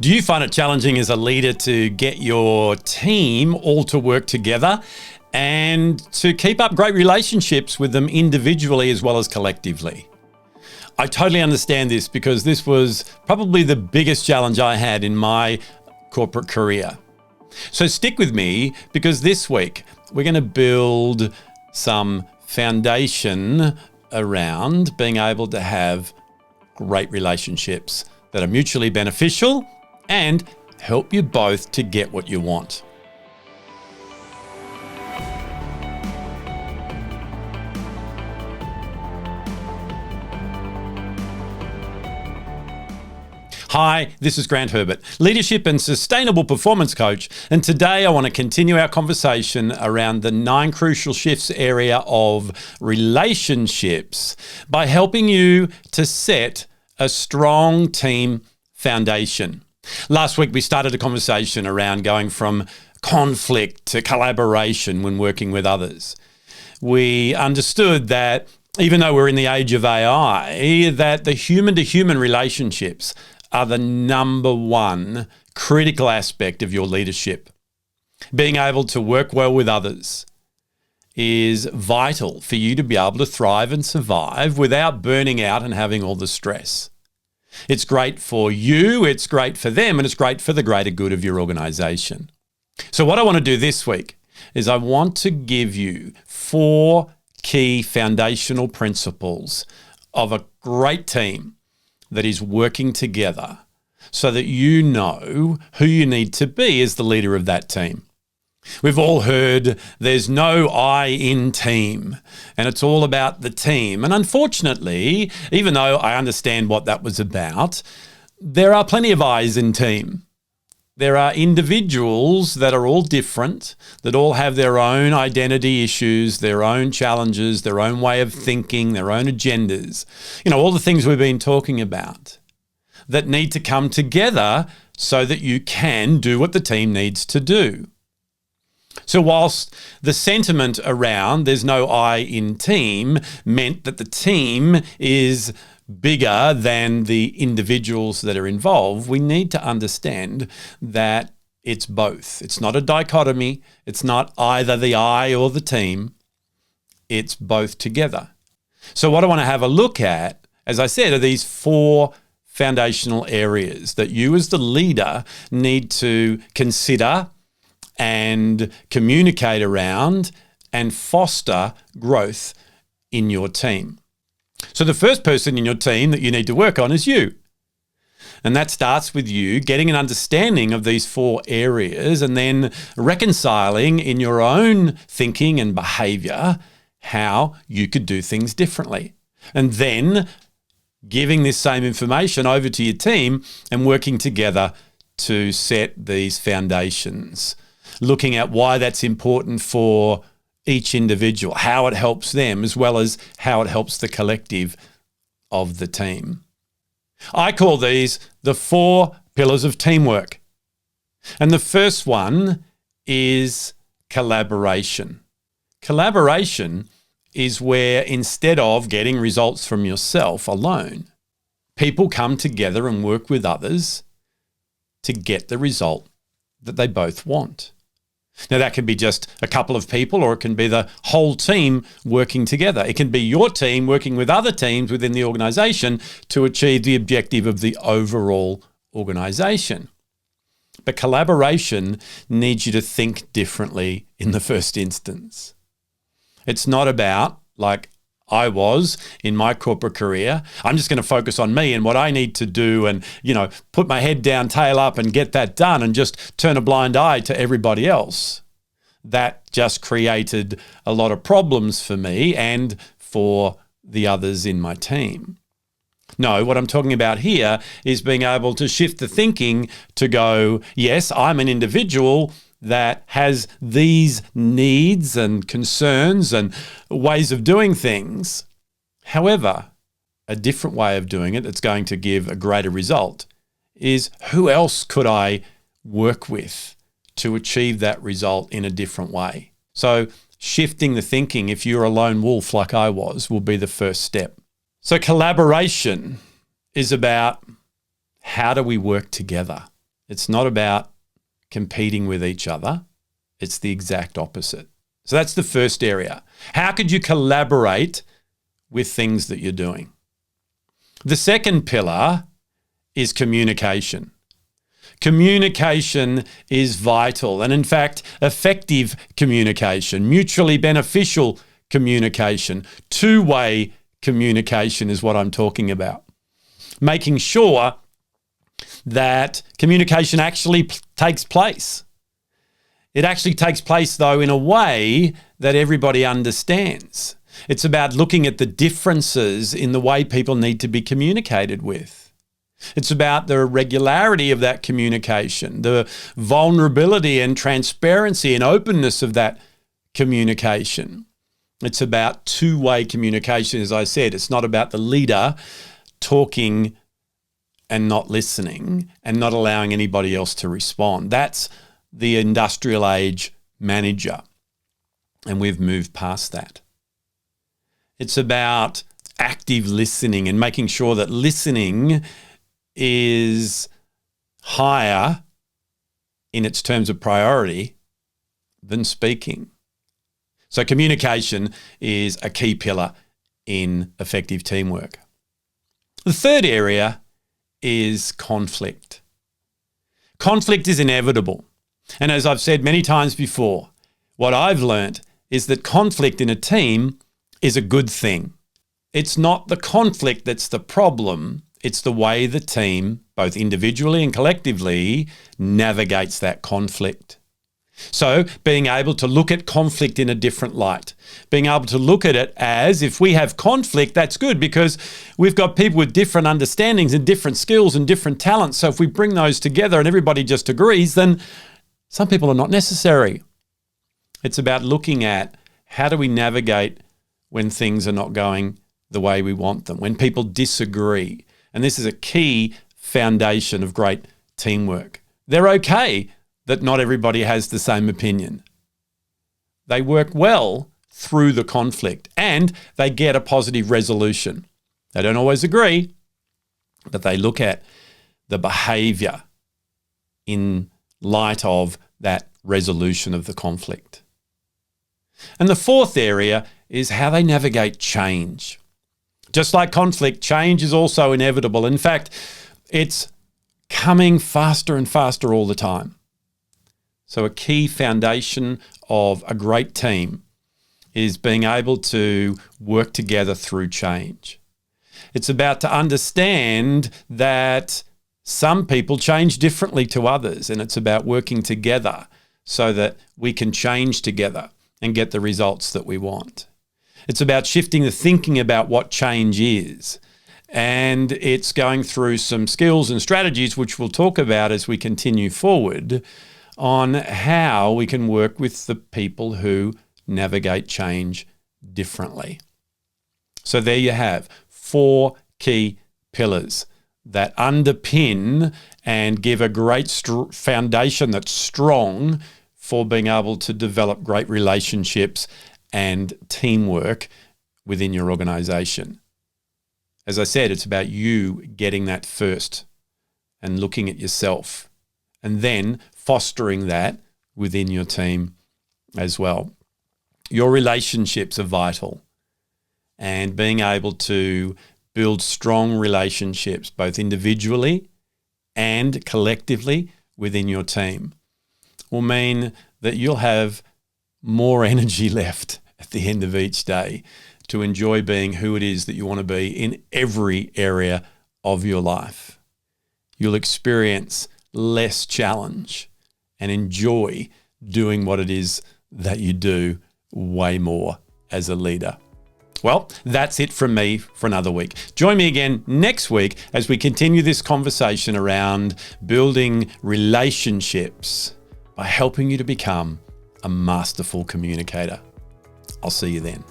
Do you find it challenging as a leader to get your team all to work together and to keep up great relationships with them individually as well as collectively? I totally understand this because this was probably the biggest challenge I had in my corporate career. So stick with me because this week we're going to build some foundation around being able to have great relationships that are mutually beneficial and help you both to get what you want. Hi, this is Grant Herbert, leadership and sustainable performance coach, and today I want to continue our conversation around the 9 crucial shifts area of relationships by helping you to set a strong team foundation. Last week we started a conversation around going from conflict to collaboration when working with others. We understood that even though we're in the age of AI, that the human-to-human relationships are the number one critical aspect of your leadership. Being able to work well with others is vital for you to be able to thrive and survive without burning out and having all the stress. It's great for you, it's great for them, and it's great for the greater good of your organization. So what I want to do this week is I want to give you 4 key foundational principles of a great team that is working together so that you know who you need to be as the leader of that team. We've all heard there's no I in team, and it's all about the team. And unfortunately, even though I understand what that was about, there are plenty of I's in team. There are individuals that are all different, that all have their own identity issues, their own challenges, their own way of thinking, their own agendas. You know, all the things we've been talking about that need to come together so that you can do what the team needs to do. So whilst the sentiment around there's no I in team meant that the team is bigger than the individuals that are involved, we need to understand that it's both. It's not a dichotomy. It's not either the I or the team. It's both together. So what I want to have a look at, as I said, are these 4 foundational areas that you as the leader need to consider and communicate around and foster growth in your team. So the first person in your team that you need to work on is you. And that starts with you getting an understanding of these 4 areas and then reconciling in your own thinking and behavior how you could do things differently. And then giving this same information over to your team and working together to set these foundations. Looking at why that's important for each individual, how it helps them, as well as how it helps the collective of the team. I call these the 4 pillars of teamwork. And the first one is collaboration. Collaboration is where instead of getting results from yourself alone, people come together and work with others to get the result that they both want. Now, that can be just a couple of people, or it can be the whole team working together. It can be your team working with other teams within the organization to achieve the objective of the overall organization. But collaboration needs you to think differently in the first instance. It's not about, like I was in my corporate career, I'm just going to focus on me and what I need to do and, put my head down, tail up and get that done and just turn a blind eye to everybody else. That just created a lot of problems for me and for the others in my team. No, what I'm talking about here is being able to shift the thinking to go, yes, I'm an individual that has these needs and concerns and ways of doing things. However, a different way of doing it that's going to give a greater result is who else could I work with to achieve that result in a different way? So shifting the thinking, if you're a lone wolf like I was, will be the first step. So collaboration is about how do we work together? It's not about competing with each other. It's the exact opposite. So that's the first area. How could you collaborate with things that you're doing? The second pillar is communication. Communication is vital, and in fact, effective communication, mutually beneficial communication, two-way communication is what I'm talking about. Making sure that communication actually takes place. It actually takes place, though, in a way that everybody understands. It's about looking at the differences in the way people need to be communicated with. It's about the regularity of that communication, the vulnerability and transparency and openness of that communication. It's about two-way communication, as I said. It's not about the leader talking and not listening and not allowing anybody else to respond. That's the industrial age manager, and we've moved past that. It's about active listening and making sure that listening is higher in its terms of priority than speaking. So communication is a key pillar in effective teamwork. The third area is conflict. Conflict is inevitable. And as I've said many times before, what I've learnt is that conflict in a team is a good thing. It's not the conflict that's the problem. It's the way the team, both individually and collectively, navigates that conflict. So being able to look at conflict in a different light, being able to look at it as if we have conflict, that's good because we've got people with different understandings and different skills and different talents. So if we bring those together and everybody just agrees, then some people are not necessary. It's about looking at how do we navigate when things are not going the way we want them, when people disagree. And this is a key foundation of great teamwork. They're okay that not everybody has the same opinion. They work well through the conflict and they get a positive resolution. They don't always agree, but they look at the behavior in light of that resolution of the conflict. And the fourth area is how they navigate change. Just like conflict, change is also inevitable. In fact, it's coming faster and faster all the time. So a key foundation of a great team is being able to work together through change. It's about to understand that some people change differently to others, and it's about working together so that we can change together and get the results that we want. It's about shifting the thinking about what change is. And it's going through some skills and strategies, which we'll talk about as we continue forward, on how we can work with the people who navigate change differently. So there you have 4 key pillars that underpin and give a great foundation that's strong for being able to develop great relationships and teamwork within your organization. As I said, it's about you getting that first and looking at yourself and then fostering that within your team as well. Your relationships are vital, and being able to build strong relationships both individually and collectively within your team will mean that you'll have more energy left at the end of each day to enjoy being who it is that you want to be in every area of your life. You'll experience less challenge and enjoy doing what it is that you do way more as a leader. Well, that's it from me for another week. Join me again next week as we continue this conversation around building relationships by helping you to become a masterful communicator. I'll see you then.